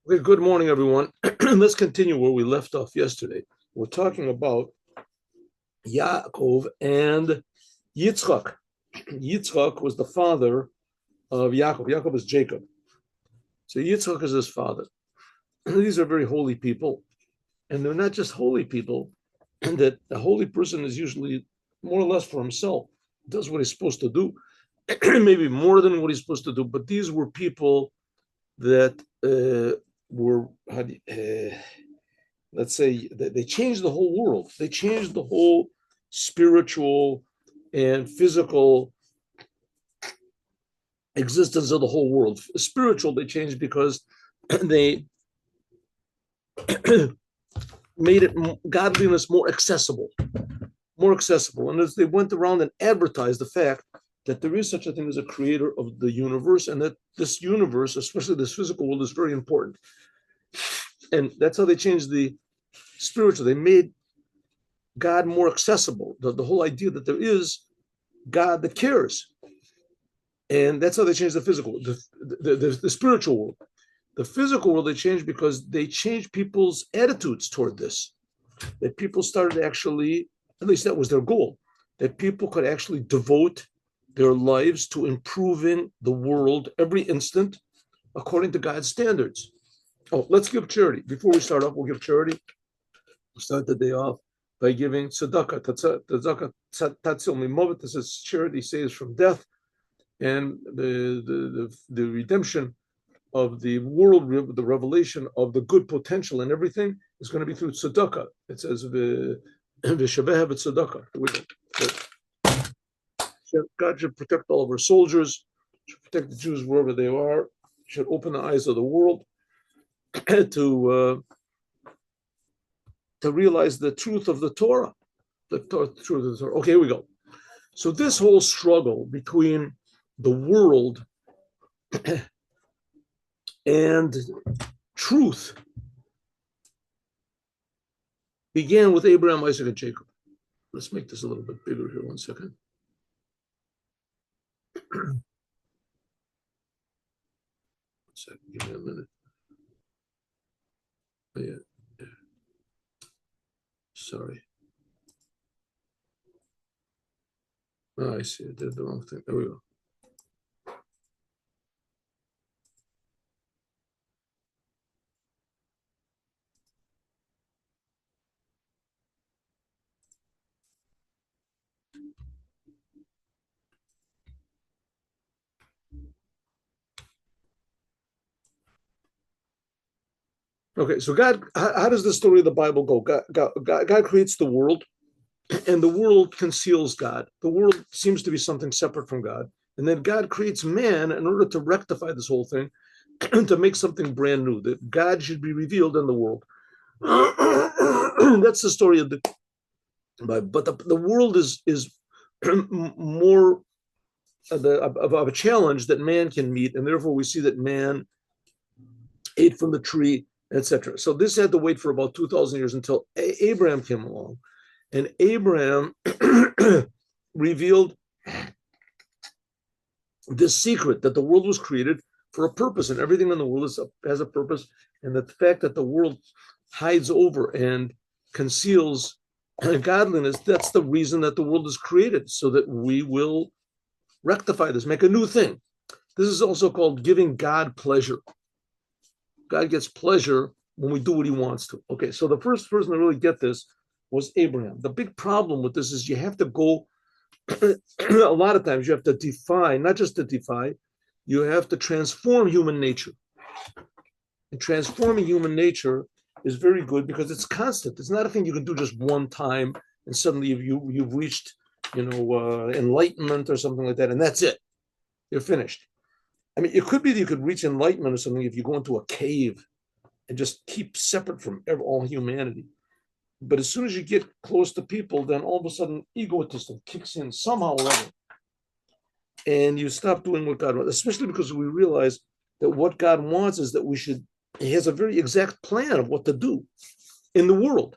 Okay, good morning, everyone. Let's continue where we left off yesterday. We're talking about Yaakov and Yitzchak. Yitzchak was the father of Yaakov. Yaakov is Jacob. So Yitzchak is his father. These are very holy people. And they're not just holy people, and that a holy person is usually more or less for himself, does what he's supposed to do, maybe more than what he's supposed to do. But these were people that were, let's say, they changed the whole world. They changed the whole spiritual and physical existence of the whole world. Spiritual, they changed because they made it godliness more accessible. And as they went around and advertised the fact that there is such a thing as a creator of the universe, and that this universe, especially this physical world, is very important. And that's how they changed the spiritual. They made God more accessible. The whole idea that there is God that cares. And that's how they changed the physical, the spiritual world. The physical world they changed because they changed people's attitudes toward this. That people started actually, at least that was their goal, that people could actually devote their lives to improving the world every instant according to God's standards. Oh, let's give charity. Before we start off, we'll give charity. We'll start the day off by giving tzedakah. Tzedakah tatzil mimovet. This is charity saves from death, and the redemption of the world, the revelation of the good potential and everything is going to be through tzedakah. It says v'shaveha v'tzedakah. God should protect all of our soldiers, should protect the Jews wherever they are, should open the eyes of the world to realize the truth of the Torah. The truth of the Torah. Okay, here we go. So this whole struggle between the world and truth began with Abraham, Isaac, and Jacob. Let's make this a little bit bigger here. 1 second. One second. Give me a minute. Oh, yeah. Sorry. Oh, I see. I did the wrong thing. There we go. Okay, so God, how does the story of the Bible go? God creates the world, and the world conceals God. The world seems to be something separate from God. And then God creates man in order to rectify this whole thing, to make something brand new, that God should be revealed in the world. That's the story of the Bible. But the world is more of a challenge that man can meet, and therefore we see that man ate from the tree, etc. So this had to wait for about 2,000 years until Abraham came along, and Abraham revealed this secret that the world was created for a purpose, and everything in the world has a purpose, and that the fact that the world hides over and conceals godliness, that's the reason that the world is created, so that we will rectify this, make a new thing. This is also called giving God pleasure. God gets pleasure when we do what he wants to. Okay, so the first person to really get this was Abraham. The big problem with this is you have to go, a lot of times you have to defy, not just to defy, you have to transform human nature. And transforming human nature is very good because it's constant. It's not a thing you can do just one time and suddenly you've reached, enlightenment or something like that, and that's it. You're finished. I mean, it could be that you could reach enlightenment or something if you go into a cave and just keep separate from all humanity. But as soon as you get close to people, then all of a sudden egotism kicks in somehow or other. And you stop doing what God wants, especially because we realize that what God wants is that he has a very exact plan of what to do in the world.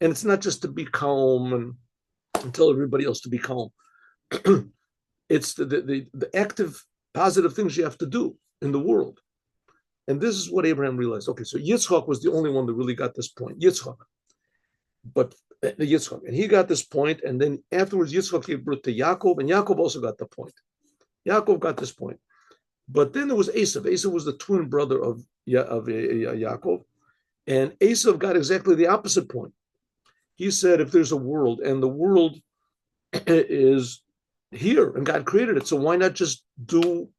And it's not just to be calm and tell everybody else to be calm. It's the active, positive things you have to do in the world. And this is what Abraham realized. Okay, so Yitzchak was the only one that really got this point. Yitzchak. And he got this point, and then afterwards Yitzchak gave birth to Yaakov, and Yaakov also got the point. Yaakov got this point. But then there was Aisav. Aisav was the twin brother of Yaakov, and Aisav got exactly the opposite point. He said, if there's a world, and the world is here, and God created it, so why not just do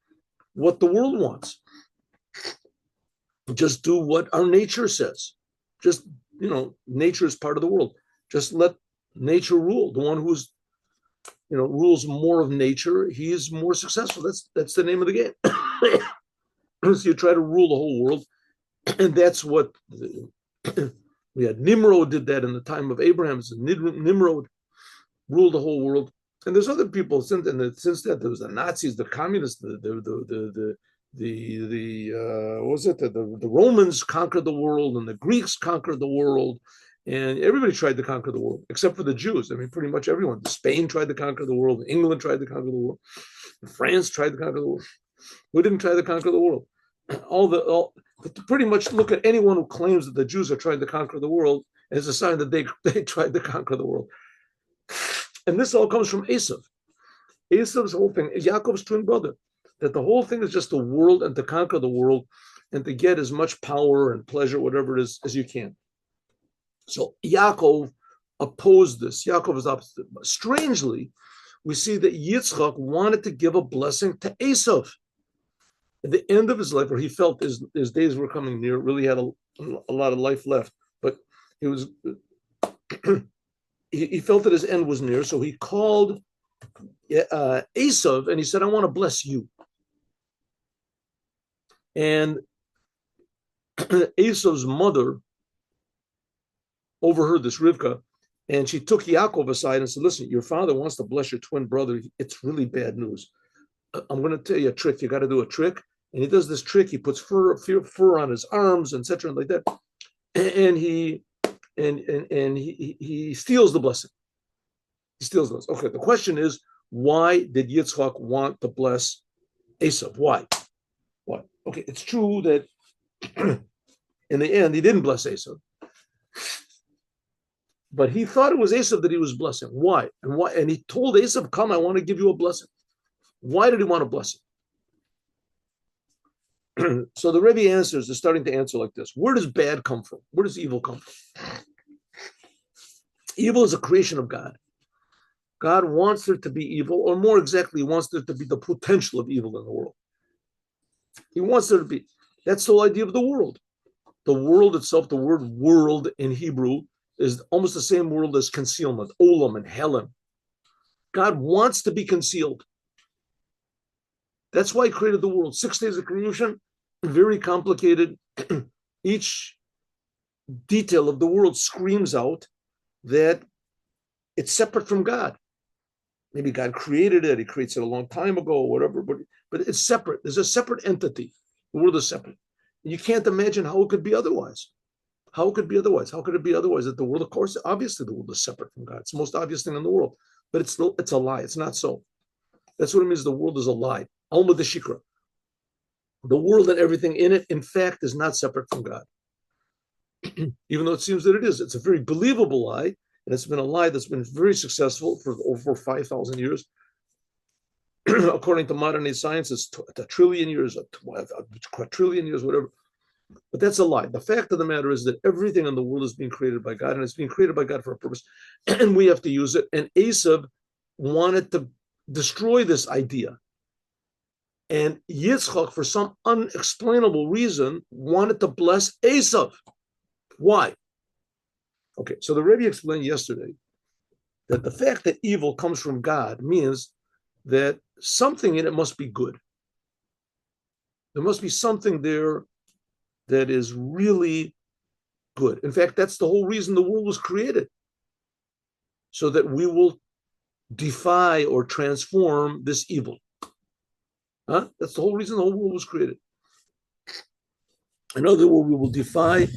what the world wants? Just do what our nature says. Just, nature is part of the world. Just let nature rule. The one who's, rules more of nature, he is more successful. That's the name of the game. So you try to rule the whole world, and that's what we had. Nimrod did that in the time of Abraham. So Nimrod ruled the whole world, and there's other people since that. There was the Nazis, the communists, the Romans conquered the world, and the Greeks conquered the world, and everybody tried to conquer the world except for the Jews. I mean, pretty much everyone. Spain tried to conquer the world. England tried to conquer the world. France tried to conquer the world. We didn't try to conquer the world. But to pretty much look at anyone who claims that the Jews are trying to conquer the world as a sign that they tried to conquer the world. And this all comes from Aisav. Aisav's whole thing, Yaakov's twin brother, that the whole thing is just the world and to conquer the world and to get as much power and pleasure, whatever it is, as you can. So Yaakov opposed this. Yaakov is opposite. Strangely, we see that Yitzchak wanted to give a blessing to Aisav. At the end of his life, where he felt his days were coming near, really had a lot of life left, but he was he felt that his end was near, so he called Aisav and he said, I want to bless you. And Aisav's mother overheard this, Rivka, and she took Yaakov aside and said, listen, your father wants to bless your twin brother. It's really bad news. I'm going to tell you a trick. You got to do a trick. And he does this trick. He puts fur on his arms, etc., like that. And he steals the blessing. He steals the blessing. Okay, the question is, why did Yitzchak want to bless Aisav? Why? Okay, it's true that in the end, he didn't bless Aisav. But he thought it was Aisav that he was blessing. Why? And he told Aisav, come, I want to give you a blessing. Why did he want to bless him? So the Rebbe is starting to answer like this. Where does bad come from? Where does evil come from? Evil is a creation of God. God wants there to be evil, or more exactly, he wants there to be the potential of evil in the world. He wants there to be. That's the whole idea of the world. The world itself, the word world in Hebrew, is almost the same word as concealment, olam and helam. God wants to be concealed. That's why he created the world. 6 days of creation, very complicated. Each detail of the world screams out that it's separate from God. Maybe God created it, he creates it a long time ago or whatever, but it's separate. There's a separate entity. The world is separate. And you can't imagine how it could be otherwise. How could it be otherwise? How could it be otherwise? That the world, of course, obviously the world is separate from God. It's the most obvious thing in the world. But it's a lie. It's not so. That's what it means. The world is a lie. Alma de Shikra. The world and everything in it, in fact, is not separate from God. Even though it seems that it is. It's a very believable lie. And it's been a lie that's been very successful for over 5,000 years. According to modern day science, it's a trillion years, a quadrillion years, whatever. But that's a lie. The fact of the matter is that everything in the world is being created by God, and it's being created by God for a purpose, and we have to use it. And Aisav wanted to destroy this idea. And Yitzchak, for some unexplainable reason, wanted to bless Aisav. Why? Okay, so the Rebbe explained yesterday that the fact that evil comes from God means that something in it must be good. There must be something there that is really good. In fact, that's the whole reason the world was created, so that we will defy or transform this evil. That's the whole reason the whole world was created. In other words, we will defy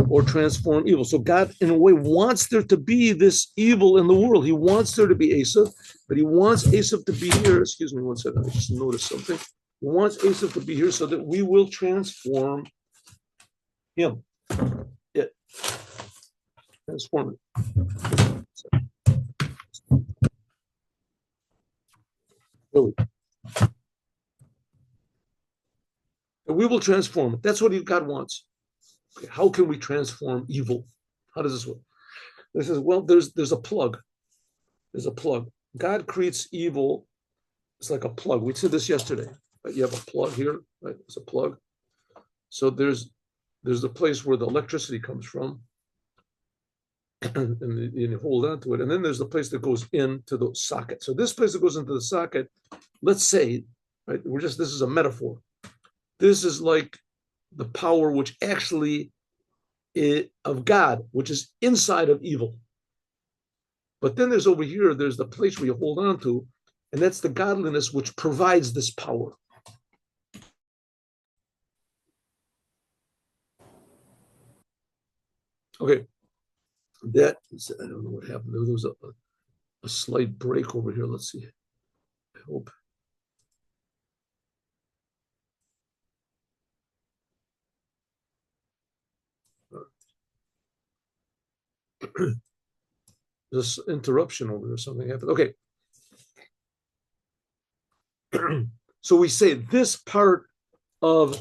or transform evil. So God, in a way, wants there to be this evil in the world. He wants there to be Aisav, but he wants Aisav to be here. Excuse me one second, I just noticed something. He wants Aisav to be here so that we will transform Him. It. Transform it. Really. And we will transform it. That's what God wants. Okay, how can we transform evil? How does this work? This is, well, there's a plug. There's a plug. God creates evil. It's like a plug. We said this yesterday. Right? You have a plug here, right? It's a plug. So there's the place where the electricity comes from, and you hold on to it. And then there's the place that goes into the socket. So this place that goes into the socket, let's say, right? This is a metaphor. This is like the power which actually of God, which is inside of evil. But then there's over here, there's the place where you hold on to, and that's the godliness which provides this power. Okay, I don't know what happened. There was a slight break over here. Let's see. I hope. This interruption over here, something happened. Okay. So we say this part of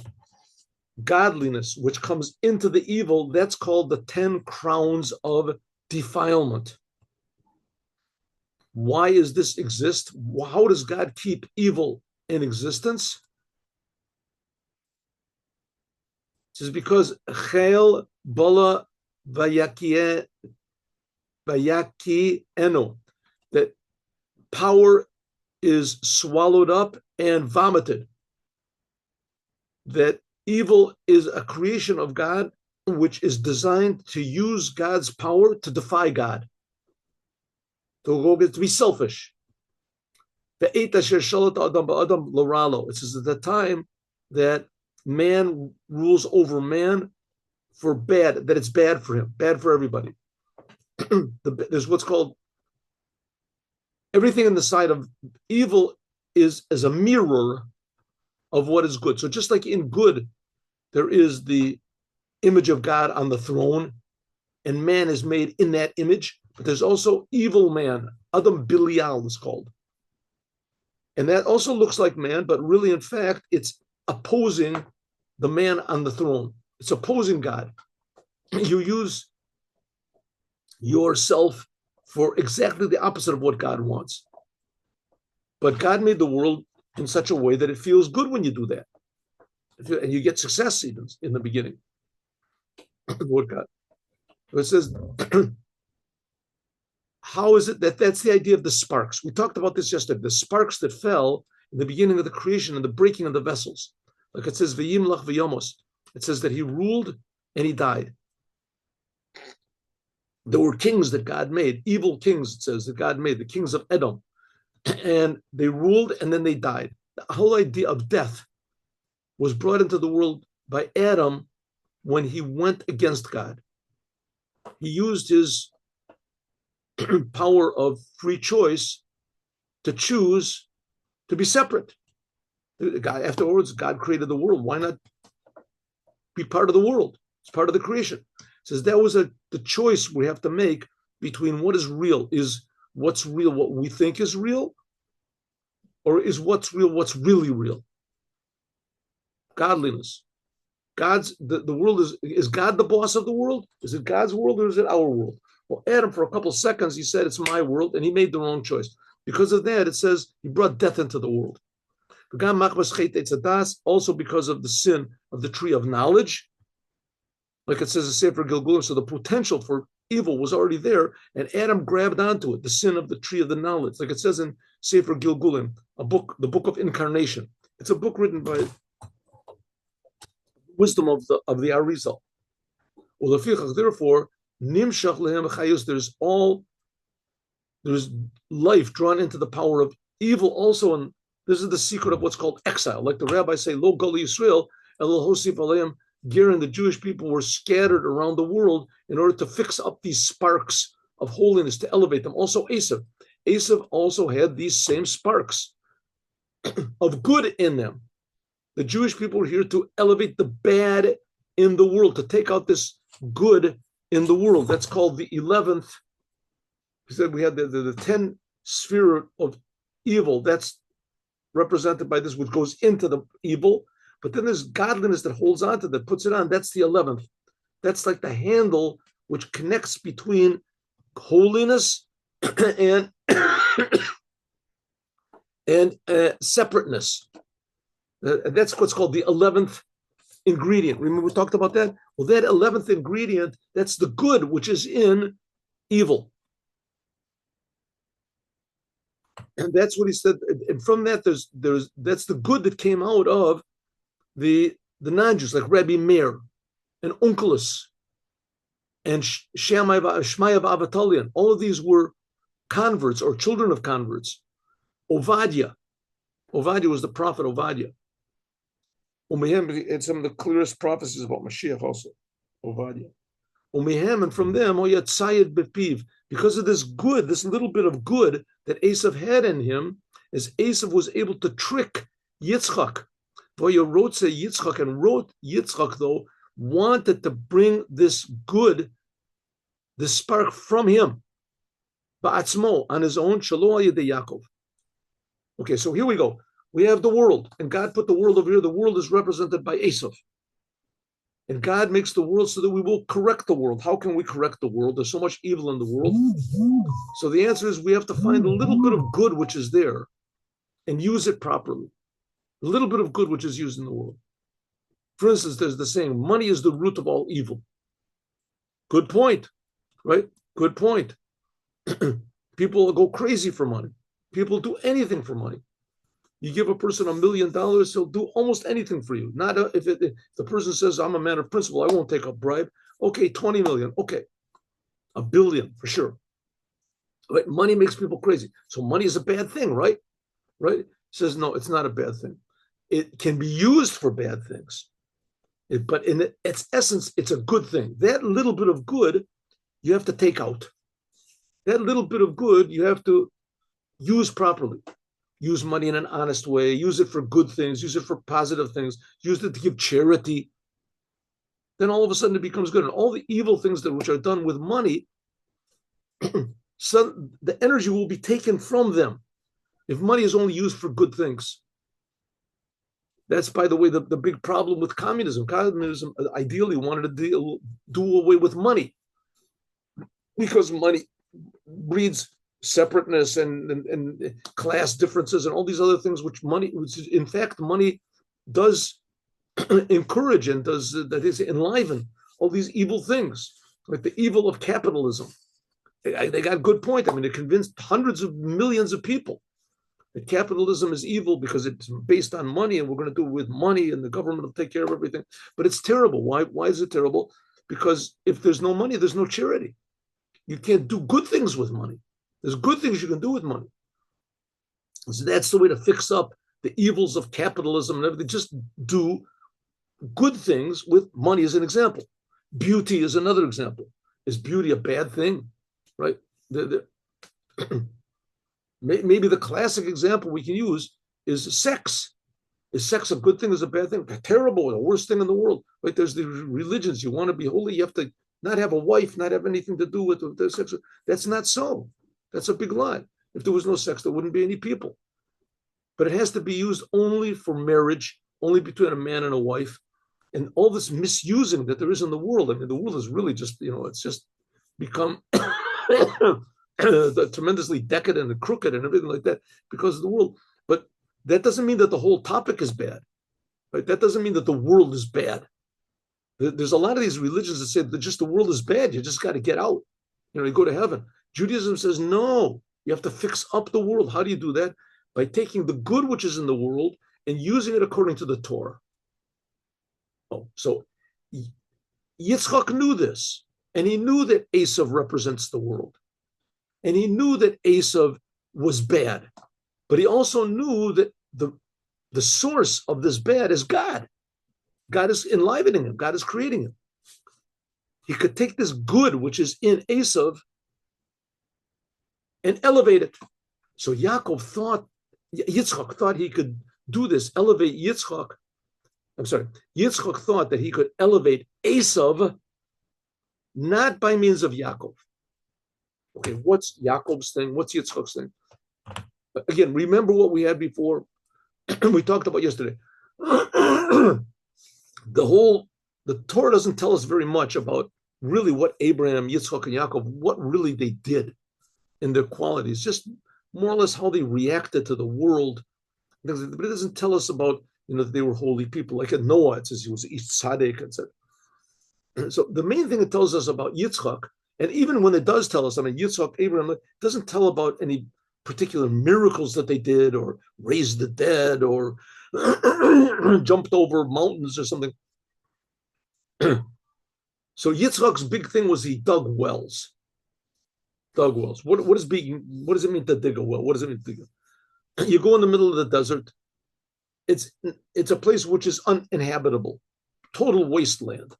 godliness, which comes into the evil, that's called the 10 crowns of defilement. Why does this exist? How does God keep evil in existence? This is because Chel Bala Vayaki Eno, that power is swallowed up and vomited. That evil is a creation of God, which is designed to use God's power to defy God, to be selfish. It says at the time that man rules over man for bad, that it's bad for him, bad for everybody. There's what's called everything in the side of evil is as a mirror of what is good. So just like in good, there is the image of God on the throne, and man is made in that image, but there's also evil man, Adam Bilial is called. And that also looks like man, but really, in fact, it's opposing the man on the throne. It's opposing God. You use yourself for exactly the opposite of what God wants. But God made the world in such a way that it feels good when you do that. And you get success even in the beginning. What God. It says, how is it that's the idea of the sparks? We talked about this yesterday. The sparks that fell in the beginning of the creation and the breaking of the vessels. Like it says, V'yimlach v'yomos. It says that he ruled and he died. There were kings that God made, evil kings, it says, that God made, the kings of Edom. And they ruled and then they died. The whole idea of death was brought into the world by Adam when he went against God. He used his power of free choice to choose to be separate. Afterwards, God created the world. Why not be part of the world? It's part of the creation. It says that was the choice we have to make between what is real. Is what's real what we think is real? Or is what's real what's really real? Godliness. The world is God the boss of the world? Is it God's world or is it our world? Well, Adam, for a couple of seconds, he said it's my world, and he made the wrong choice. Because of that, it says he brought death into the world. Also because of the sin of the tree of knowledge, like it says in Sefer Gilgulim, so the potential for evil was already there, and Adam grabbed onto it, the sin of the tree of the knowledge, like it says in Sefer Gilgulim, the book of incarnation. It's a book written by wisdom of the Arizal. Therefore, nimshach lehem chayus. There's life drawn into the power of evil also, and this is the secret of what's called exile. Like the rabbis say, Lo Gali Yisrael, Elul Hosif Aleim. Girin, the Jewish people were scattered around the world in order to fix up these sparks of holiness, to elevate them. Also, Aisav. Aisav also had these same sparks of good in them. The Jewish people were here to elevate the bad in the world, to take out this good in the world. That's called the 11th. He said we had the 10 sphere of evil. That's represented by this, which goes into the evil. But then there's godliness that holds on to that, puts it on. That's the 11th. That's like the handle which connects between holiness and separateness. That's what's called the 11th ingredient. Remember we talked about that? Well, that 11th ingredient, that's the good which is in evil. And that's what he said. And from that, that's the good that came out of the non-Jews, like Rabbi Meir and Onkelos and Shmai of Avatalion. All of these were converts or children of converts. Ovadia was the prophet Ovadia. And some of the clearest prophecies about Mashiach also. Ovadia. And from them, because of this good, this little bit of good that Aisav had in him, as Aisav was able to trick Yitzchak. Yitzchak, and wrote Yitzchak, though, wanted to bring this good, this spark from him, ba'atzmo, on his own, shelo al yedei Yaakov. Okay, so here we go. We have the world, and God put the world over here. The world is represented by Aisav. And God makes the world so that we will correct the world. How can we correct the world? There's so much evil in the world. So the answer is we have to find a little bit of good which is there and use it properly. A little bit of good which is used in the world. For instance, there's the saying, money is the root of all evil. Good point, right? Good point. People go crazy for money. People do anything for money. You give a person $1 million, he'll do almost anything for you. Not if the person says, I'm a man of principle, I won't take a bribe. Okay, 20 million. Okay, $1 billion for sure. Right? Money makes people crazy. So money is a bad thing, right? Right? He says, no, it's not a bad thing. It can be used for bad things. But in its essence, it's a good thing. That little bit of good, you have to take out. That little bit of good, you have to use properly. Use money in an honest way, use it for good things, use it for positive things, use it to give charity. Then all of a sudden it becomes good. And all the evil things which are done with money, so the energy will be taken from them if money is only used for good things. That's, by the way, the big problem with communism. Communism ideally wanted to do away with money because money breeds separateness and class differences and all these other things, which in fact, money does encourage and does, that is, enliven all these evil things, like the evil of capitalism. They got a good point. I mean, it convinced hundreds of millions of people that capitalism is evil because it's based on money and we're going to do it with money and the government will take care of everything. But it's terrible. Why is it terrible? Because if there's no money, there's no charity. You can't do good things with money. There's good things you can do with money. So that's the way to fix up the evils of capitalism and everything. Just do good things with money as an example. Beauty is another example. Is beauty a bad thing? Right? Maybe the classic example we can use is sex. Is sex a good thing or is a bad thing? Terrible, the worst thing in the world. Right? There's the religions. You want to be holy, you have to not have a wife, not have anything to do with the sex. That's not so. That's a big lie. If there was no sex, there wouldn't be any people. But it has to be used only for marriage, only between a man and a wife. And all this misusing that there is in the world. I mean, the world is really just, it's just become tremendously decadent and crooked and everything like that because of the world. But that doesn't mean that the whole topic is bad. Right? That doesn't mean that the world is bad. There's a lot of these religions that say that just the world is bad. You just got to get out. You go to heaven. Judaism says, no, you have to fix up the world. How do you do that? By taking the good which is in the world and using it according to the Torah. Oh, so Yitzchak knew this, and he knew that Aisav represents the world. And he knew that Aisav was bad, but he also knew that the source of this bad is God. God is enlivening him. God is creating him. He could take this good which is in Aisav and elevate it. So Yitzchak thought he could do this, elevate Yitzchak I'm sorry, Yitzchak thought that he could elevate Aisav not by means of Yaakov. Okay, what's Yaakov's thing? What's Yitzchak's thing? Again, remember what we had before? We talked about yesterday. The Torah doesn't tell us very much about really what Abraham, Yitzchak, and Yaakov, what really they did in their qualities, just more or less how they reacted to the world. But it doesn't tell us about, that they were holy people. Like at Noah, it says he was Ish Tzaddik, etc. So the main thing it tells us about Yitzchak, and even when it does tell us, Yitzchak, Abraham, it doesn't tell about any particular miracles that they did or raised the dead or jumped over mountains or something. So Yitzchak's big thing was he dug wells. What does it mean to dig a well? What does it mean to dig a? You go in the middle of the desert. It's a place which is uninhabitable, total wasteland.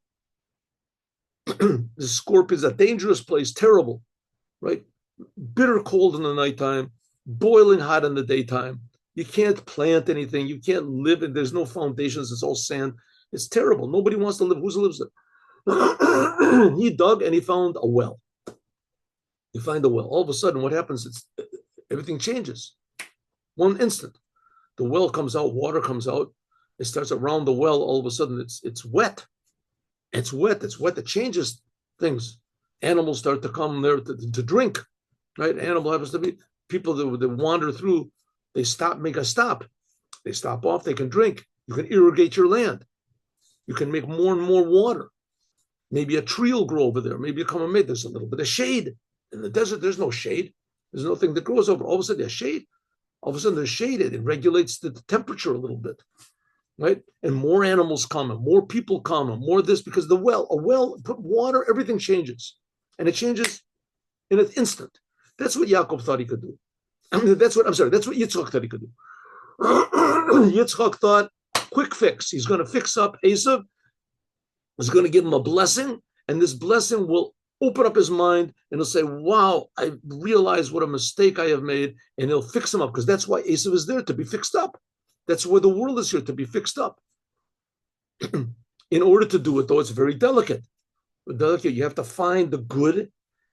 The scorpions, a dangerous place, terrible, right? Bitter cold in the nighttime, boiling hot in the daytime. You can't plant anything. You can't live in. There's no foundations. It's all sand. It's terrible. Nobody wants to live. Who lives there? He dug and he found a well. You find a well. All of a sudden, what happens? Everything changes. One instant, the well comes out. Water comes out. It starts around the well. All of a sudden, it's wet. It's wet. It changes things. Animals start to come there to drink. Right? Animal happens to be people that wander through. They make a stop. They stop off. They can drink. You can irrigate your land. You can make more and more water. Maybe a tree will grow over there. Maybe you come and make there's a little bit of shade. In the desert, there's no shade. There's nothing that grows over. All of a sudden, there's shade. All of a sudden, there's shade. It regulates the temperature a little bit, right? And more animals come, and more people come, and more this because a well, put water, everything changes, and it changes in an instant. That's what Yaakov thought he could do. That's what Yitzchak thought he could do. Yitzchak thought, quick fix. He's going to fix up Aisav. He's going to give him a blessing, and this blessing will open up his mind, and he'll say, wow, I realize what a mistake I have made, and he'll fix him up, because that's why Aisav is there, to be fixed up. That's where the world is here, to be fixed up. In order to do it, though, it's very delicate. You have to find the good,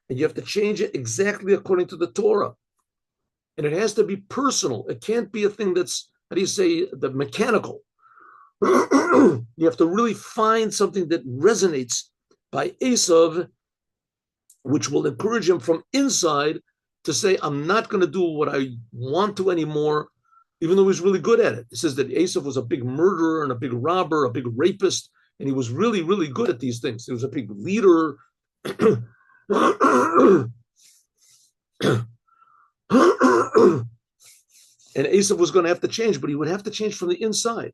and you have to change it exactly according to the Torah. And it has to be personal. It can't be a thing that's, the mechanical. You have to really find something that resonates by Aisav, which will encourage him from inside to say, I'm not going to do what I want to anymore, even though he's really good at it. It says that Aisav was a big murderer and a big robber, a big rapist, and he was really, really good at these things. He was a big leader. And Aisav was going to have to change, but he would have to change from the inside.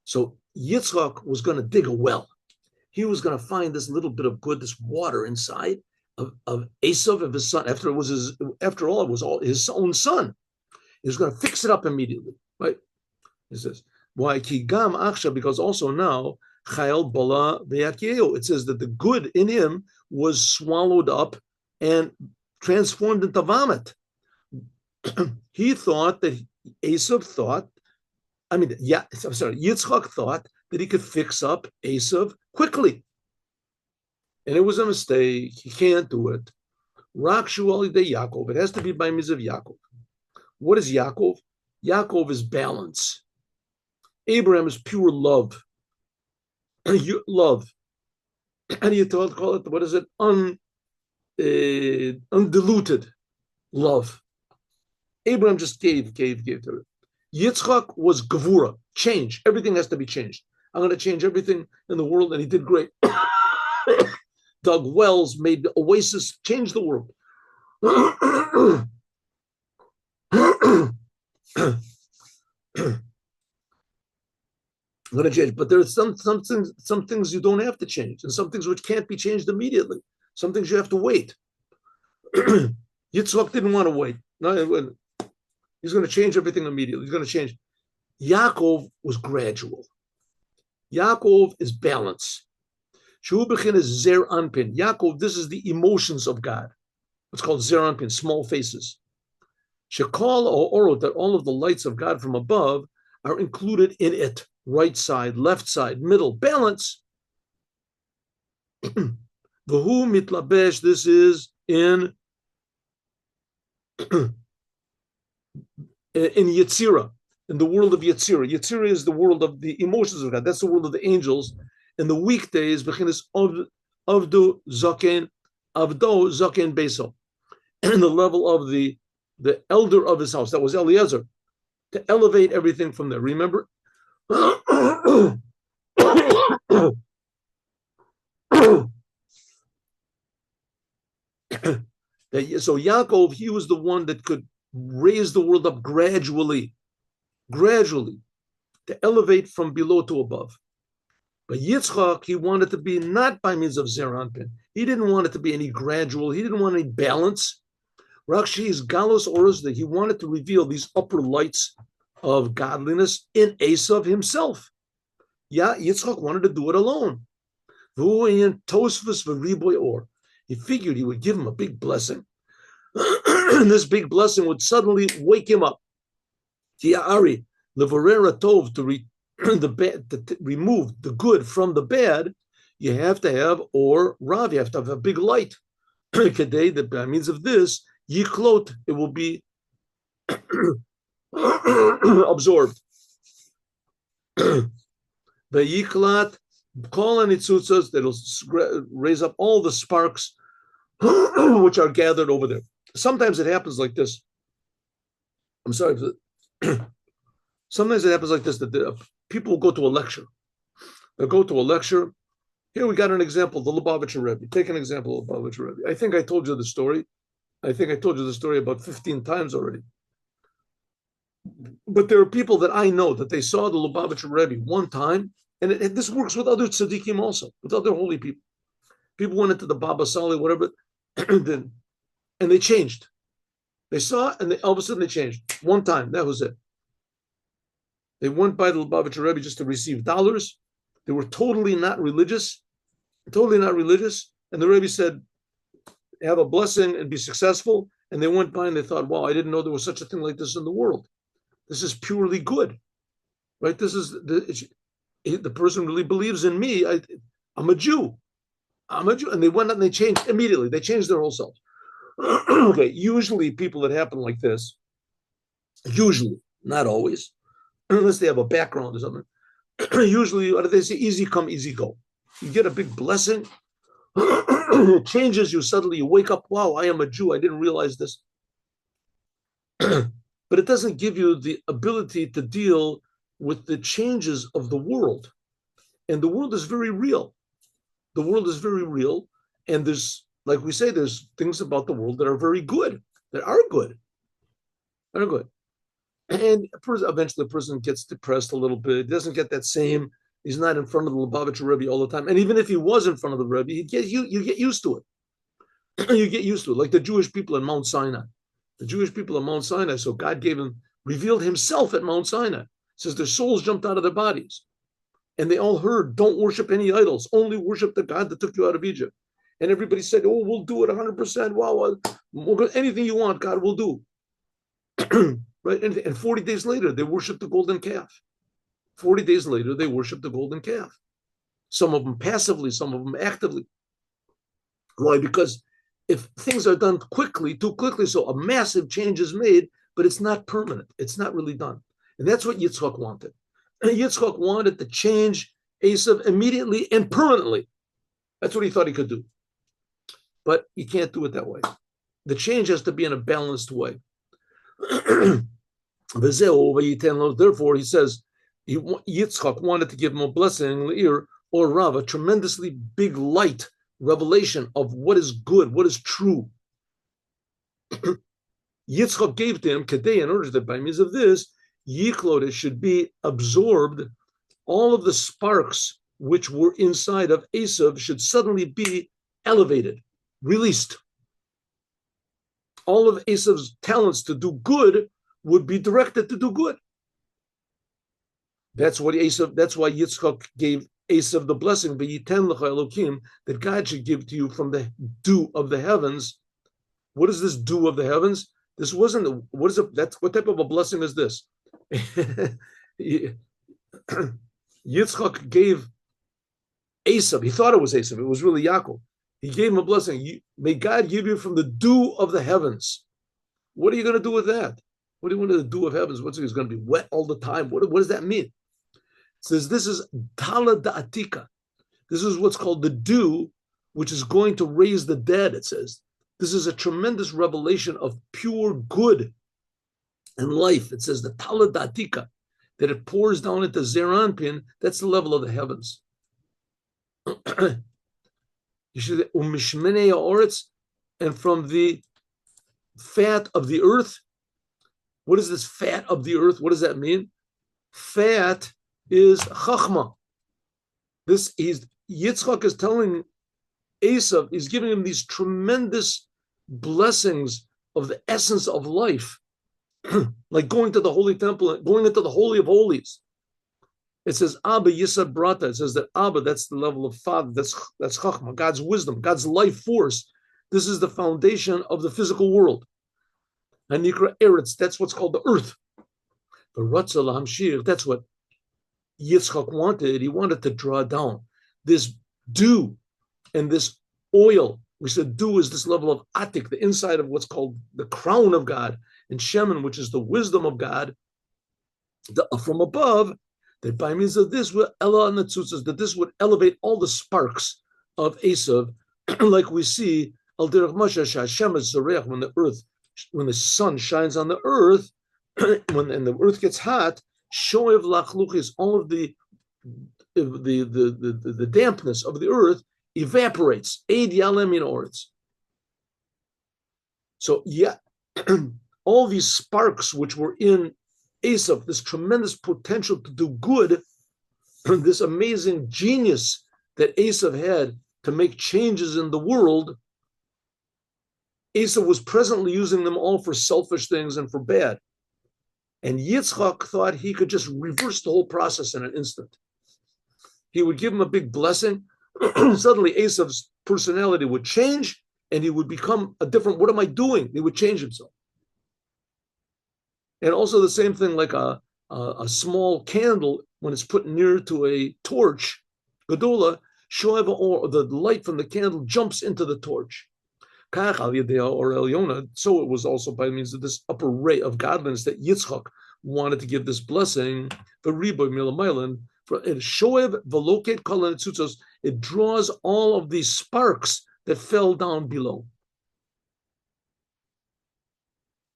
So Yitzchak was going to dig a well. He was going to find this little bit of good, this water inside of Aisav, of his son. After all, it was all his own son. He was going to fix it up immediately, right? He says, why? Because also now, it says that the good in him was swallowed up and transformed into vomit. Yitzchak thought that he could fix up Aisav quickly. And it was a mistake. He can't do it. Rakshu alidei Yaakov. It has to be by means of Yaakov. What is Yaakov? Yaakov is balance. Abraham is pure love. Love. How do you call it? What is it? Undiluted love. Abraham just gave to it. Yitzchak was gevura, change. Everything has to be changed. I'm going to change everything in the world, and he did great. Dug wells, made the oasis, changed the world. I'm going to change, but there are some things you don't have to change, and some things which can't be changed immediately. Some things you have to wait. Yitzchak didn't want to wait. No, he's going to change everything immediately. He's going to change. Yaakov was gradual. Yaakov is balance. Shubichin is zer anpin. Yaakov, this is the emotions of God. It's called zer anpin, small faces. Shekal or orot, that all of the lights of God from above are included in it. right side, left side, middle, balance. V'hu mitlabesh, this is in Yetzirah, in the world of Yetzirah. Yetzirah is the world of the emotions of God. That's the world of the angels. In the weekdays, Avdu Zaken Beso, in the level of the elder of his house. That was Eliezer, to elevate everything from there. Remember? So Yaakov, he was the one that could raise the world up gradually, to elevate from below to above. But Yitzchak, he wanted to be not by means of Zeranpin. He didn't want it to be any gradual. He didn't want any balance. Rakshi is Galos Oros, that he wanted to reveal these upper lights of godliness in Aisav himself. Yeah, Yitzchak wanted to do it alone. He figured he would give him a big blessing. And this big blessing would suddenly wake him up. Tia'ari, levorera tov, to remove the good from the bad, you have to have or Rav, you have to have a big light. Today, that by means of this, yiklot, it will be absorbed. The yiklat, call on itzutzas, that'll raise up all the sparks which are gathered over there. Sometimes it happens like this. I'm sorry. Sometimes it happens like this, that people will go to a lecture. They'll go to a lecture. Here we got an example, the Lubavitcher Rebbe. Take an example of Lubavitcher Rebbe. I think I told you the story. About 15 times already. But there are people that I know that they saw the Lubavitcher Rebbe one time, and this works with other tzaddikim also, with other holy people. People went into the Baba Sali, whatever, and they changed. They saw, and all of a sudden they changed. One time, that was it. They went by the Lubavitcher Rebbe just to receive dollars. They were totally not religious. And the Rebbe said, have a blessing and be successful. And they went by and they thought, wow, I didn't know there was such a thing like this in the world. This is purely good, right? This is the person really believes in me. I'm a Jew. And they went out and they changed immediately. They changed their whole self. Okay, usually people that happen like this, usually, not always, unless they have a background or something, usually, what do they say? Easy come, easy go. You get a big blessing, it changes you suddenly, you wake up, wow, I am a Jew, I didn't realize this. But it doesn't give you the ability to deal with the changes of the world. And the world is very real. And there's, like we say, there's things about the world that are very good, that are good. And eventually a person gets depressed a little bit, doesn't get that same, he's not in front of the Lubavitcher Rebbe all the time. And even if he was in front of the Rebbe, you get used to it. You get used to it, like the Jewish people in Mount Sinai. So God revealed himself at Mount Sinai. It says their souls jumped out of their bodies. And they all heard, don't worship any idols, only worship the God that took you out of Egypt. And everybody said, oh, we'll do it 100%. Wow, anything you want, God will do. Right? And 40 days later, they worshiped the golden calf. Some of them passively, some of them actively. Why? Because if things are done quickly, too quickly, so a massive change is made, but it's not permanent. It's not really done. And that's what Yitzchak wanted. And Yitzchak wanted to change Aisav immediately and permanently. That's what he thought he could do. But you can't do it that way. The change has to be in a balanced way. Therefore, he says, Yitzchak wanted to give him a blessing, or Rav, a tremendously big light revelation of what is good, what is true. Yitzchak gave to him, Kadei, in order that by means of this, Yiklot, should be absorbed, all of the sparks which were inside of Aisav should suddenly be elevated, released. All of Aisav's talents to do good would be directed to do good. That's why Yitzchak gave Aisav the blessing, V'yiten l'cha Elokim, that God should give to you from the dew of the heavens. What is this dew of the heavens? This wasn't, what type of a blessing is this? Yitzchak gave Aisav, he thought it was Aisav, it was really Yaakov. He gave him a blessing. May God give you from the dew of the heavens. What are you going to do with that? What do you want to do with heavens? What's it going to be wet all the time? What does that mean? It says this is Tala Da'atika. This is what's called the dew, which is going to raise the dead, it says. This is a tremendous revelation of pure good and life. It says the Tala Da'atika, that it pours down into Zeranpin. That's the level of the heavens. And from the fat of the earth. What is this fat of the earth? What does that mean? Fat is chachma. Yitzchak is telling Aisav, he's giving him these tremendous blessings of the essence of life, like going to the holy temple, going into the holy of holies. It says Abba Yisad Brata. It says that Abba, that's the level of father. That's chachma, God's wisdom, God's life force. This is the foundation of the physical world. And Nikra Eretz, that's what's called the earth. The Ratzal Hamshir, that's what Yitzchak wanted. He wanted to draw down this dew and this oil. We said dew is this level of atik, the inside of what's called the crown of God, and shemen, which is the wisdom of God, from above. That by means of this, that this would elevate all the sparks of Aisav, like we see when the earth, when the sun shines on the earth, and the earth gets hot, shoev lachluchis, all of the dampness of the earth evaporates. Eid yalem in orts. So yeah, all these sparks which were in Aisav, this tremendous potential to do good, this amazing genius that Aisav had to make changes in the world, Aisav was presently using them all for selfish things and for bad. And Yitzchak thought he could just reverse the whole process in an instant. He would give him a big blessing. Suddenly Aisav's personality would change and he would become a different, what am I doing? He would change himself. And also the same thing like a small candle, when it's put near to a torch, Gedola, or the light from the candle jumps into the torch. So it was also by means of this upper ray of godliness that Yitzchak wanted to give this blessing. It draws all of these sparks that fell down below.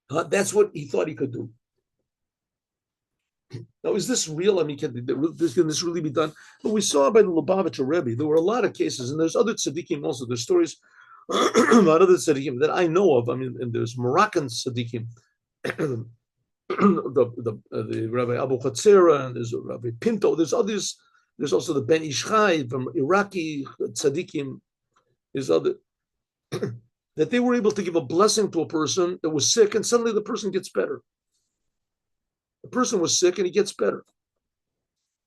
That's what he thought he could do. Now, is this real? I mean, can this really be done? But we saw by the Lubavitcher Rebbe, there were a lot of cases, and there's other tzaddikim also. There's stories about other tzaddikim that I know of. I mean, and there's Moroccan tzaddikim, the Rabbi Abu Chatzera, and there's Rabbi Pinto. There's others. There's also the Ben Ishchai from Iraqi tzaddikim. There's other that they were able to give a blessing to a person that was sick, and suddenly the person gets better. The person was sick and he gets better.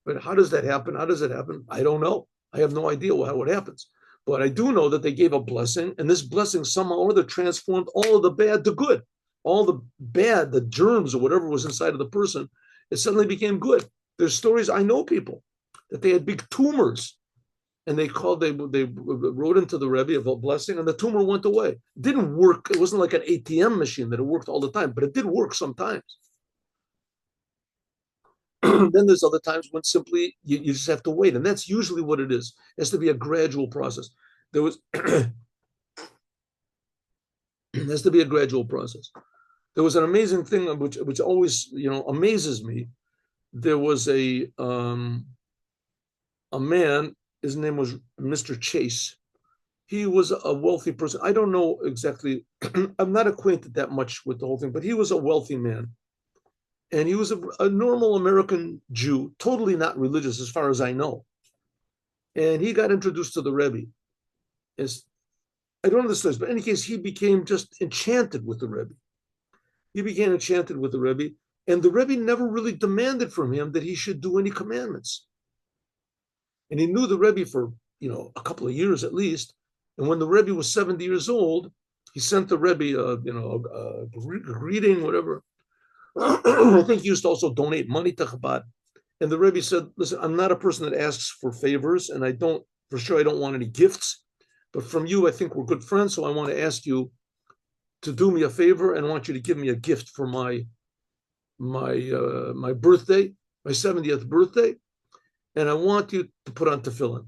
But how does that happen? How does it happen? I don't know. I have no idea how it happens. But I do know that they gave a blessing, and this blessing somehow or other transformed all of the bad to good. All the bad, the germs or whatever was inside of the person, it suddenly became good. There's stories, I know people, that they had big tumors, and they wrote into the Rebbe of a blessing, and the tumor went away. It didn't work. It wasn't like an ATM machine that it worked all the time, but it did work sometimes. Then there's other times when simply you just have to wait, and that's usually what it is. It has to be a gradual process. There was it has to be a gradual process. There was an amazing thing which always amazes me. There was a man. His name was Mr. Chase. He was a wealthy person. I don't know exactly. I'm not acquainted that much with the whole thing, but he was a wealthy man. And he was a normal American Jew, totally not religious as far as I know. And he got introduced to the Rebbe. I don't know the stories, but in any case, he became just enchanted with the Rebbe. He became enchanted with the Rebbe, and the Rebbe never really demanded from him that he should do any commandments. And he knew the Rebbe for a couple of years at least. And when the Rebbe was 70 years old, he sent the Rebbe a greeting, whatever. I think he used to also donate money to Chabad. And the Rebbe said, listen, I'm not a person that asks for favors, and I don't want any gifts. But from you, I think we're good friends, so I want to ask you to do me a favor, and I want you to give me a gift for my birthday, my 70th birthday, and I want you to put on tefillin.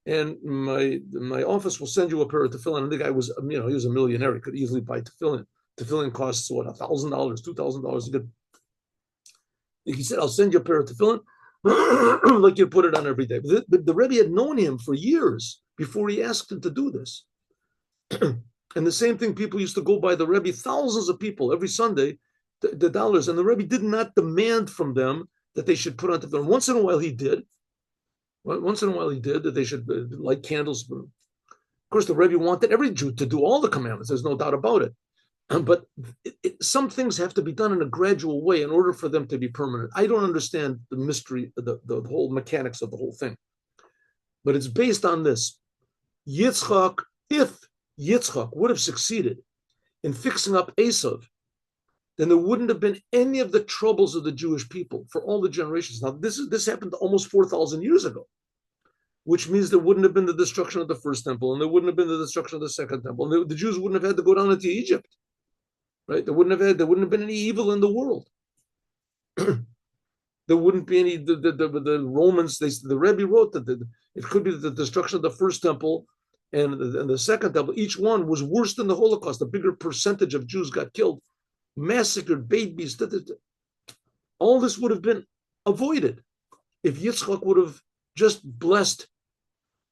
And my office will send you a pair of tefillin. And the guy was, he was a millionaire. He could easily buy tefillin. Tefillin costs what, $1,000, $2,000. He said, I'll send you a pair of tefillin, like you put it on every day. But the Rebbe had known him for years before he asked him to do this. And the same thing, people used to go by the Rebbe, thousands of people every Sunday, the dollars, and the Rebbe did not demand from them that they should put on tefillin. Once in a while he did. Once in a while he did, that they should light candles. Of course, the Rebbe wanted every Jew to do all the commandments. There's no doubt about it. But some things have to be done in a gradual way in order for them to be permanent. I don't understand the mystery, the whole mechanics of the whole thing. But it's based on this. Yitzchak, if Yitzchak would have succeeded in fixing up Aisav, then there wouldn't have been any of the troubles of the Jewish people for all the generations. Now, this happened almost 4,000 years ago, which means there wouldn't have been the destruction of the first temple, and there wouldn't have been the destruction of the second temple, and the Jews wouldn't have had to go down into Egypt, right? There wouldn't have been any evil in the world. There wouldn't be any, the Romans, the Rebbe wrote that it could be the destruction of the first temple and the second temple. Each one was worse than the Holocaust. A bigger percentage of Jews got killed, massacred, babies. All this would have been avoided if Yitzchak would have just blessed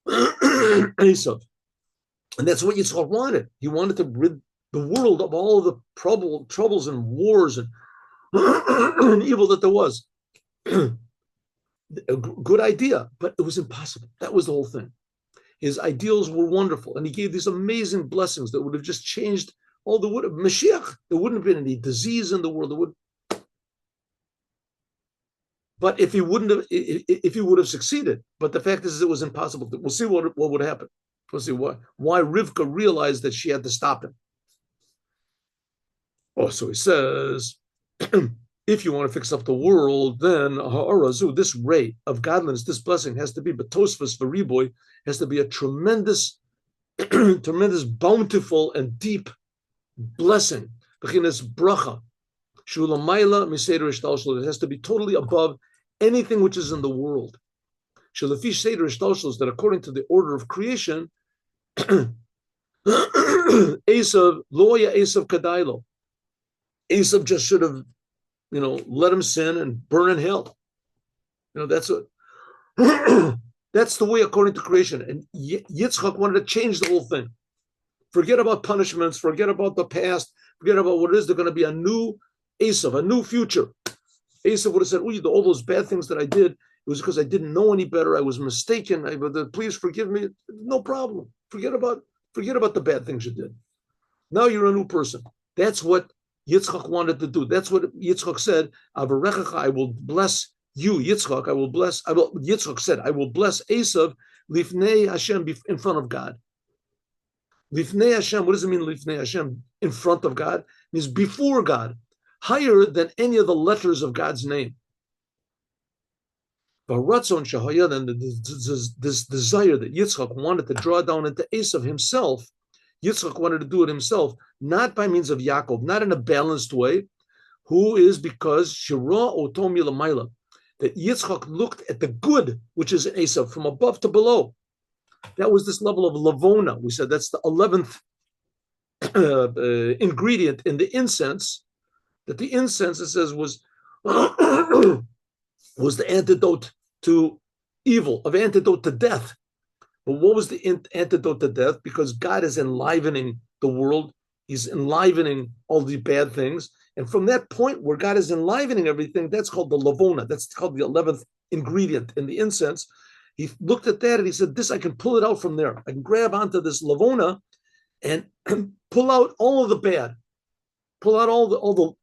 Aisav. And that's what Yitzchak wanted. He wanted to rid the world of all of the troubles and wars and evil that there was. A good idea, but it was impossible. That was the whole thing. His ideals were wonderful, and he gave these amazing blessings that would have just changed all the world. Mashiach, there wouldn't have been any disease in the world. But if he would have succeeded, but the fact is, it was impossible. We'll see what would happen. We'll see why Rivka realized that she had to stop him. Oh, so he says, if you want to fix up the world, then ha'arazu, this ray of godliness, this blessing has to be, but tosfos v'riboy has to be a tremendous, tremendous, bountiful and deep blessing. B'chinas bracha, shulamayla miseder ishtalshlos. It has to be totally above anything which is in the world. Shulafish seder ishtalshlos, that according to the order of creation, Aisav loya Aisav kadailo. Aisav just should have, let him sin and burn in hell. That's the way according to creation. And Yitzchak wanted to change the whole thing. Forget about punishments, forget about the past, forget about what it is. They're going to be a new Aisav, a new future. Aisav would have said, all those bad things that I did, it was because I didn't know any better. I was mistaken. Please forgive me. No problem. Forget about the bad things you did. Now you're a new person. That's what Yitzchak wanted to do. That's what Yitzchak said. I will bless you, Yitzchak. Yitzchak said, I will bless Aisav lifnei Hashem, in front of God. Lifnei Hashem, what does it mean, lifnei Hashem? In front of God? It means before God, higher than any of the letters of God's name. But Ratzon Shahayad, and this desire that Yitzchak wanted to draw down into Aisav himself, Yitzchak wanted to do it himself, not by means of Yaakov, not in a balanced way. Who is because Shira Otomi Lamaila, that Yitzchak looked at the good which is in Aisav from above to below. That was this level of lavona. We said that's the 11th ingredient in the incense. That the incense, it says, was the antidote to evil, of antidote to death. But what was the antidote to death? Because God is enlivening the world. He's enlivening all the bad things. And from that point where God is enlivening everything, that's called the lavona. That's called the 11th ingredient in the incense. He looked at that and he said, this, I can pull it out from there. I can grab onto this lavona and pull out all of the bad. Pull out all the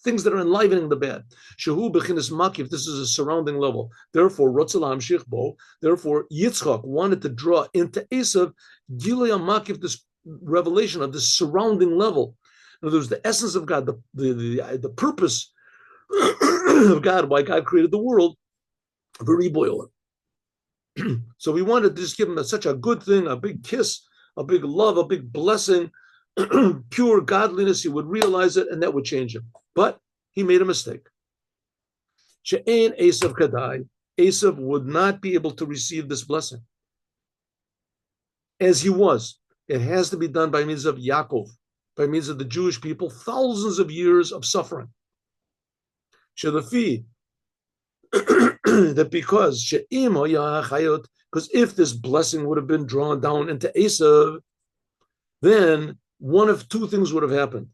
things that are enlivening the bad. Shehu bechinas makif. This is a surrounding level. Therefore, Rotzelam Shechbo. Therefore, Yitzchak wanted to draw into Aisav Gilei makif, this revelation of this surrounding level. In other words, the essence of God, the purpose of God, why God created the world, very boiler. So we wanted to just give him such a good thing, a big kiss, a big love, a big blessing, pure godliness. He would realize it, and that would change him. But he made a mistake. She'ein Aisav kadai. Aisav would not be able to receive this blessing as he was. It has to be done by means of Yaakov, by means of the Jewish people, thousands of years of suffering. Shelafi, that because if this blessing would have been drawn down into Aisav, then one of two things would have happened.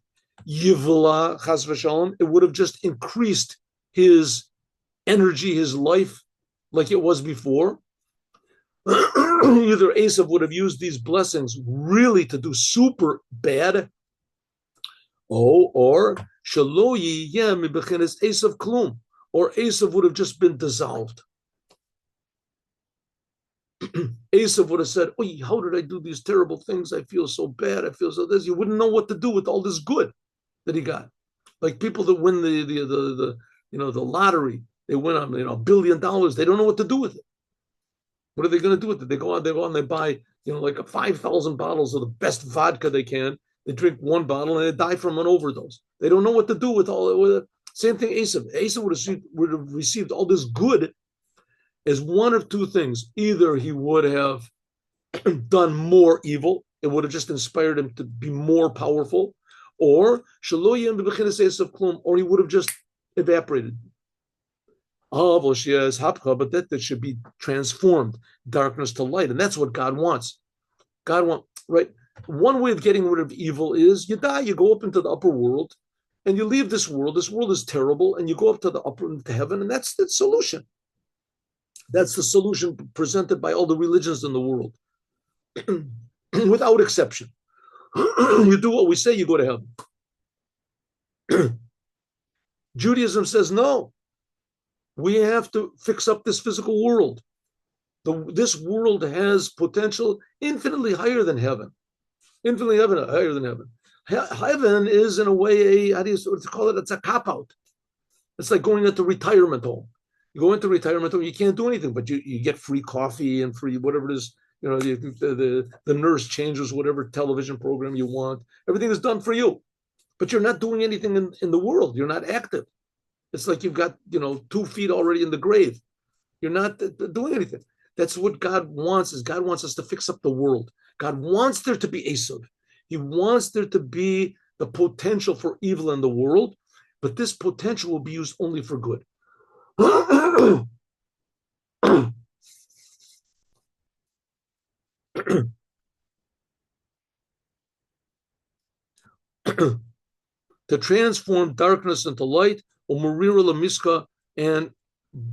Yivla chas v'shalom, it would have just increased his energy, his life, like it was before. Either Aisav would have used these blessings really to do super bad, or shelo yiyeh mibechenes Aisav klum, or Aisav would have just been dissolved. Aisav would have said, "Oh, how did I do these terrible things? I feel so bad. I feel so this." You wouldn't know what to do with all this good that he got. Like people that win the lottery, they win on $1 billion. They don't know what to do with it. What are they going to do with it? They go on, they buy like 5,000 bottles of the best vodka they can. They drink one bottle and they die from an overdose. They don't know what to do with all of it. Same thing, Aisav. Aisav would have received all this good as one of two things. Either he would have done more evil, it would have just inspired him to be more powerful, or he would have just evaporated. But that should be transformed, darkness to light, and that's what God wants. God wants, right? One way of getting rid of evil is you die, you go up into the upper world, and you leave this world. This world is terrible, and you go up to the upper into heaven, and that's the solution. That's the solution presented by all the religions in the world, without exception. You do what we say, you go to heaven. Judaism says no. We have to fix up this physical world. This world has potential infinitely higher than heaven. Infinitely higher than heaven. Heaven is, in a way, how do you call it? It's a cop-out. It's like going into retirement home. You go into retirement home, you can't do anything, but you get free coffee and free whatever it is. The nurse changes whatever television program you want. Everything is done for you, but you're not doing anything in the world. You're not active. It's like you've got 2 feet already in the grave. You're not doing anything. That's what God wants. Is God wants us to fix up the world. God wants there to be Aisav. He wants there to be the potential for evil in the world, but this potential will be used only for good. To transform darkness into light, or marira lamiska, and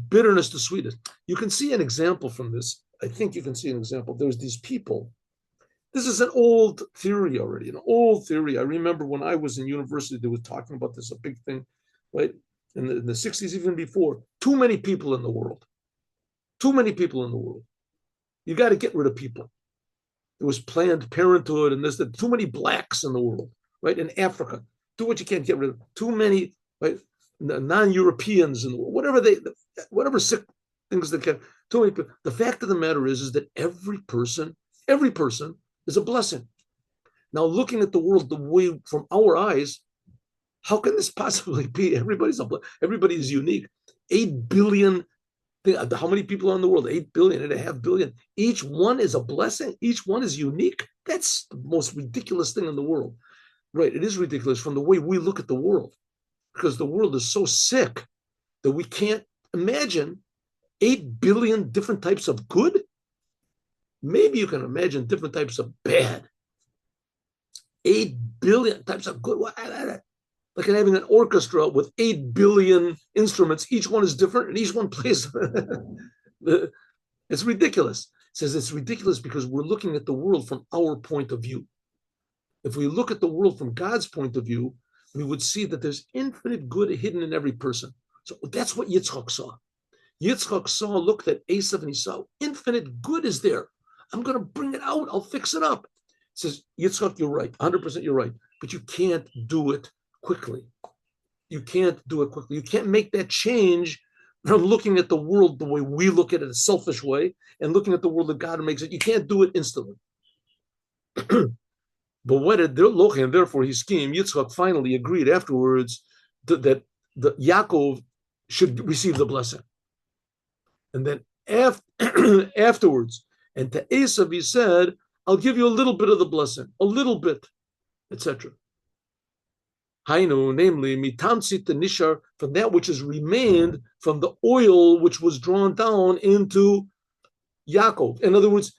bitterness to sweetness. You can see an example from this. I think you can see an example. There's these people. This is an old theory already, an old theory. I remember when I was in university, they were talking about this, a big thing, right? In the 60s, even before. Too many people in the world. Too many people in the world. You got to get rid of people. There was Planned Parenthood and this, too many blacks in the world, right? In Africa. Do what you can, get rid of. Too many, right? Non-Europeans and whatever sick things they can. Too many people. The fact of the matter is that every person is a blessing. Now, looking at the world the way from our eyes, how can this possibly be? Everybody is unique. 8 billion. How many people are in the world? 8 billion, 8.5 billion. Each one is a blessing. Each one is unique. That's the most ridiculous thing in the world. Right? It is ridiculous from the way we look at the world, because the world is so sick that we can't imagine 8 billion different types of good. Maybe you can imagine different types of bad. 8 billion types of good. Like having an orchestra with 8 billion instruments. Each one is different and each one plays. It's ridiculous. It says it's ridiculous because we're looking at the world from our point of view. If we look at the world from God's point of view, we would see that there's infinite good hidden in every person. So that's what Yitzchak saw. Yitzchak looked at Aisav and he saw infinite good is there. I'm going to bring it out. I'll fix it up. He says, Yitzchak, you're right. 100% you're right. But you can't do it quickly. You can't do it quickly. You can't make that change from looking at the world the way we look at it, a selfish way, and looking at the world that God makes it. You can't do it instantly. But what did Lochi, and therefore he schemed, Yitzchak finally agreed afterwards that the Yaakov should receive the blessing. And then afterwards, and to Aisav he said, I'll give you a little bit of the blessing, a little bit, etc. Hainu, namely, mitamsit the nishar, from that which has remained from the oil which was drawn down into Yaakov. In other words,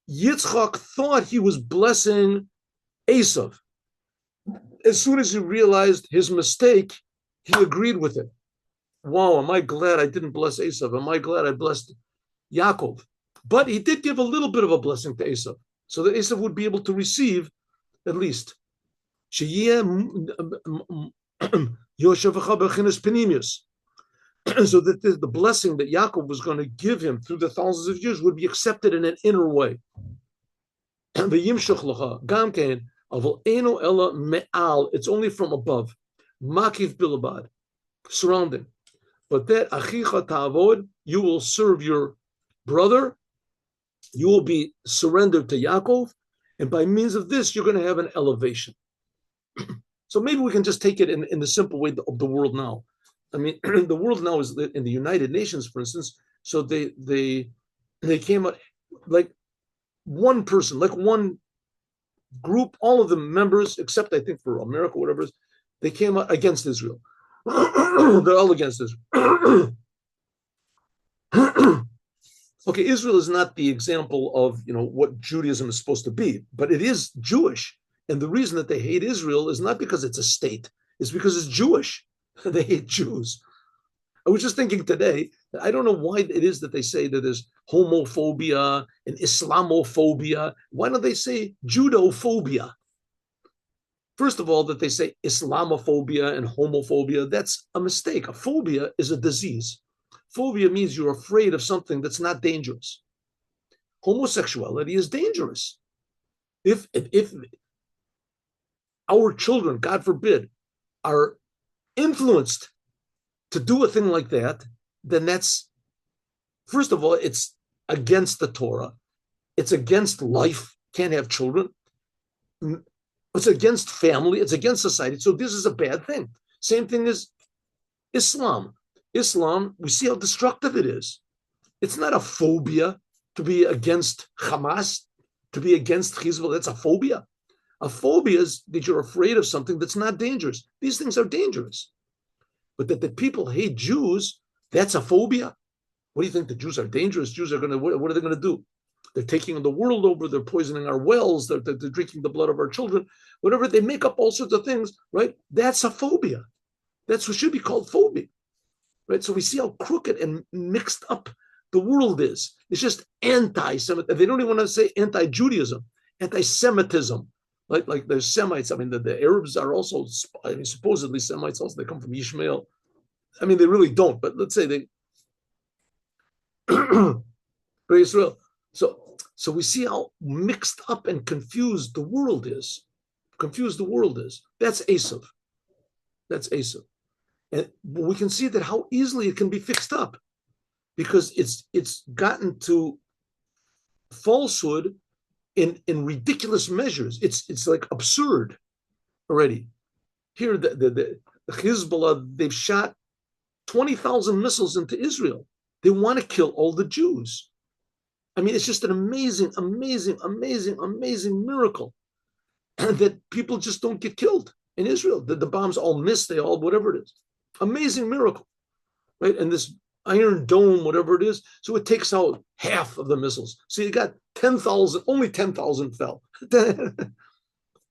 Yitzchak thought he was blessing Aisav. As soon as he realized his mistake, he agreed with it. Wow, am I glad I didn't bless Aisav? Am I glad I blessed Yaakov? But he did give a little bit of a blessing to Aisav, so that Aisav would be able to receive at least. So that the blessing that Yaakov was going to give him through the thousands of years would be accepted in an inner way. It's only from above. Makif bilabad, surrounding. But that achicha ta'avod, you will serve your brother, you will be surrendered to Yaakov, and by means of this, you're going to have an elevation. So maybe we can just take it in the simple way of the world now. I mean, the world now is in the United Nations, for instance. So they came out like one person, like one group, all of the members, except I think for America, whatever it is, they came out against Israel. They're all against Israel. Okay, Israel is not the example of what Judaism is supposed to be, but it is Jewish. And the reason that they hate Israel is not because it's a state, it's because it's Jewish. They hate Jews. I was just thinking today, I don't know why it is that they say that there's homophobia and Islamophobia. Why don't they say Judophobia? First of all, that they say Islamophobia and homophobia, that's a mistake. A phobia is a disease. Phobia means you're afraid of something that's not dangerous. Homosexuality is dangerous. If our children, God forbid, are influenced to do a thing like that, then that's, first of all, it's against the Torah. It's against life. Can't have children. It's against family. It's against society. So this is a bad thing. Same thing as Islam. Islam, we see how destructive it is. It's not a phobia to be against Hamas, to be against Hezbollah. That's a phobia. A phobia is that you're afraid of something that's not dangerous. These things are dangerous. But that the people hate Jews, that's a phobia. What do you think? The Jews are dangerous? Jews are going to, what are they going to do? They're taking the world over. They're poisoning our wells. They're drinking the blood of our children. Whatever, they make up all sorts of things, right? That's a phobia. That's what should be called phobia, right? So we see how crooked and mixed up the world is. It's just anti-Semitic. They don't even want to say anti-Judaism, anti-Semitism. Like there's Semites. I mean, the Arabs are also, supposedly Semites also. They come from Ishmael. I mean, they really don't, but let's say they, Israel. So we see how mixed up and confused the world is. That's Aisav. That's Aisav. And we can see that how easily it can be fixed up, because it's gotten to falsehood in ridiculous measures. It's like absurd already. Here, the Hezbollah, they've shot 20,000 missiles into Israel. They want to kill all the Jews. I mean, it's just an amazing, amazing, amazing, amazing miracle that people just don't get killed in Israel. The bombs all miss, they all, whatever it is. Amazing miracle, right? And this Iron Dome, whatever it is, so it takes out half of the missiles. So you got 10,000, only 10,000 fell.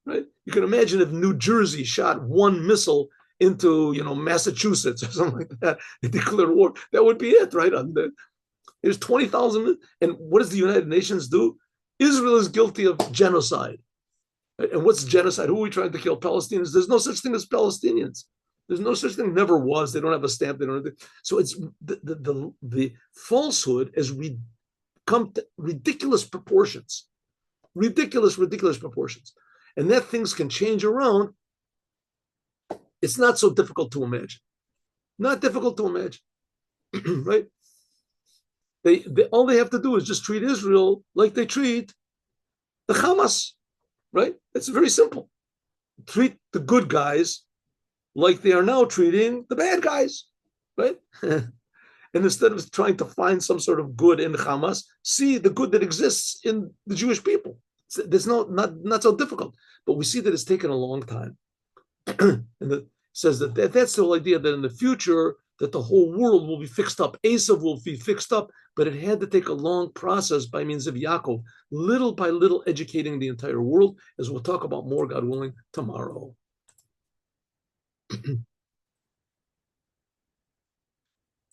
Right? You can imagine if New Jersey shot one missile into, Massachusetts or something like that, and declared war, that would be it, right? There's 20,000. And what does the United Nations do? Israel is guilty of genocide. Right? And what's genocide? Who are we trying to kill? Palestinians? There's no such thing as Palestinians. There's no such thing. Never was. They don't have a stamp. They don't have so it's the falsehood has come to ridiculous proportions. Ridiculous proportions. And that things can change around. It's not so difficult to imagine. Not difficult to imagine. right? They all they have to do is just treat Israel like they treat the Hamas, right? It's very simple. Treat the good guys like they are now treating the bad guys, right? And instead of trying to find some sort of good in Hamas, see the good that exists in the Jewish people. There's not so difficult, but we see that it's taken a long time. And it says that's the whole idea that in the future that the whole world will be fixed up. Aisav will be fixed up, but it had to take a long process by means of Yaakov, little by little educating the entire world, as we'll talk about more, God willing, tomorrow.